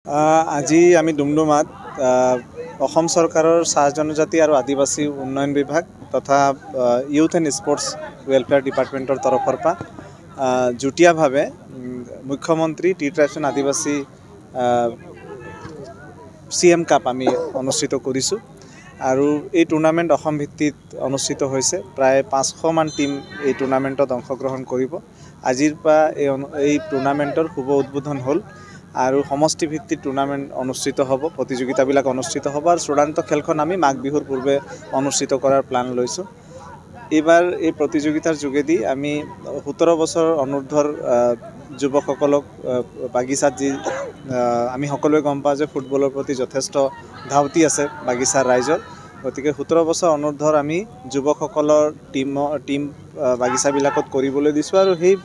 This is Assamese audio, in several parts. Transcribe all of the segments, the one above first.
আজি আমি ডুমডুমাত অসম চৰকাৰৰ চাহ জনজাতি আৰু আদিবাসী উন্নয়ন বিভাগ তথা ইউথ এণ্ড স্পৰ্টছ ৱেলফেয়াৰ ডিপাৰ্টমেণ্টৰ তৰফৰ পৰা যুটীয়াভাৱে মুখ্যমন্ত্ৰী টি ট্ৰাইবছ এণ্ড আদিবাসী CM কাপ আমি অনুষ্ঠিত কৰিছোঁ আৰু এই টুৰ্ণামেণ্ট অসম ভিত্তিত অনুষ্ঠিত হৈছে। প্ৰায় 500 মান টিম এই টুৰ্ণামেণ্টত অংশগ্ৰহণ কৰিব। আজিৰ পৰা এই টুৰ্ণামেণ্টৰ শুভ উদ্বোধন হ'ল আৰু সমষ্টি ভিত্তিক টুৰ্ণামেণ্ট অনুষ্ঠিত হ'ব, প্ৰতিযোগিতাবিলাক অনুষ্ঠিত হ'ব আৰু চূড়ান্ত খেলখন আমি মাঘ বিহুৰ পূৰ্বে অনুষ্ঠিত কৰাৰ প্লান লৈছোঁ। এইবাৰ এই প্ৰতিযোগিতাৰ যোগেদি আমি 17 বছৰ অনূৰ্ধ্বৰ যুৱকসকলক বাগিচাত যি আমি সকলোৱে গম পাওঁ যে ফুটবলৰ প্ৰতি যথেষ্ট ধাউতি আছে বাগিচাৰ ৰাইজৰ, গতিকে 17 বছৰ অনূৰ্ধ্বৰ আমি যুৱকসকলৰ টিম বাগিচাবিলাকত কৰিবলৈ দিছোঁ আৰু সেই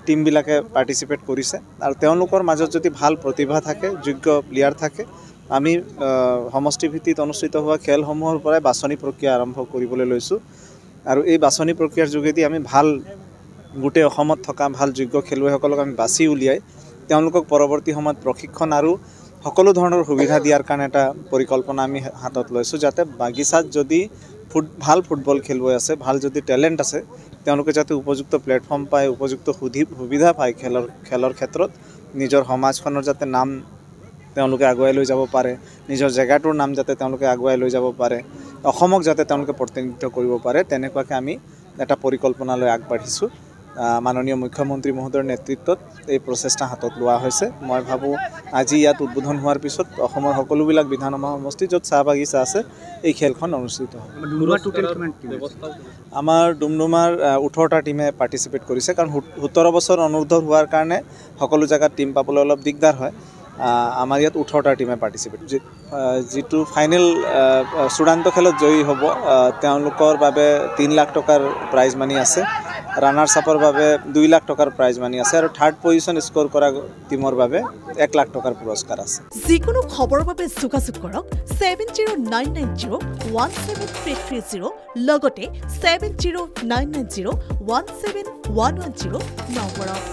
টিমবিলাকে পাৰ্টিচিপেট কৰিছে আৰু তেওঁলোকৰ মাজত যদি ভাল প্ৰতিভা থাকে, যোগ্য প্লেয়াৰ থাকে, আমি সমষ্টি ভিত্তিত অনুষ্ঠিত হোৱা খেলসমূহৰ পৰাই বাছনি প্ৰক্ৰিয়া আৰম্ভ কৰিবলৈ লৈছোঁ আৰু এই বাছনি প্ৰক্ৰিয়াৰ যোগেদি আমি ভাল গোটেই অসমত থকা ভাল যোগ্য খেলুৱৈসকলক আমি বাছি উলিয়াই তেওঁলোকক পৰৱৰ্তী সময়ত প্ৰশিক্ষণ আৰু সকলো ধৰণৰ সুবিধা দিয়াৰ কাৰণে এটা পৰিকল্পনা আমি হাতত লৈছোঁ, যাতে বাগিচাত যদি ভাল ফুটবল খেলুৱৈ আছে, ভাল যদি টেলেণ্ট আছে, তেওঁলোকে যাতে উপযুক্ত প্লেটফৰ্ম পায়, উপযুক্ত সুবিধা পায় খেলৰ ক্ষেত্ৰত, নিজৰ সমাজখনৰ যাতে নাম তেওঁলোকে আগুৱাই লৈ যাব পাৰে, নিজৰ জেগাটোৰ নাম যাতে তেওঁলোকে আগুৱাই লৈ যাব পাৰে, অসমক যাতে তেওঁলোকে প্ৰতিনিধিত্ব কৰিব পাৰে, তেনেকুৱাকৈ আমি এটা পৰিকল্পনা লৈ আগবাঢ়িছোঁ। মাননীয় মুখ্যমন্ত্ৰী মহোদয়ৰ নেতৃত্বত এই প্ৰচেষ্টা হাতত লোৱা হৈছে। মই ভাবোঁ আজি ইয়াত উদ্বোধন হোৱাৰ পিছত অসমৰ সকলোবিলাক বিধানসভা সমষ্টি য'ত চাহ বাগিচা আছে এই খেলখন অনুষ্ঠিত হ'ব। আমাৰ ডুমডুমাৰ 18টা টিমে পাৰ্টিচিপেট কৰিছে, কাৰণ 17 বছৰ অনূৰ্ধ্বৰ হোৱাৰ কাৰণে সকলো জেগাত টিম পাবলৈ অলপ দিগদাৰ হয়। আমাৰ ইয়াত 18টা টিমে পাৰ্টিচিপেট, যিটো ফাইনেল চূড়ান্ত খেলত জয়ী হ'ব তেওঁলোকৰ বাবে 3 লাখ টকাৰ প্ৰাইজ মানি আছে, ৰানাৰ্ছ আপৰ বাবে 2 লাখ টকাৰ প্ৰাইজ মানি আছে আৰু থাৰ্ড পজিশ্যন স্ক'ৰ কৰা টিমৰ বাবে 1 লাখ টকাৰ পুৰস্কাৰ আছে। যিকোনো খবৰৰ বাবে যোগাযোগ কৰক 7099017330 লগতে 7099017110 নম্বৰত।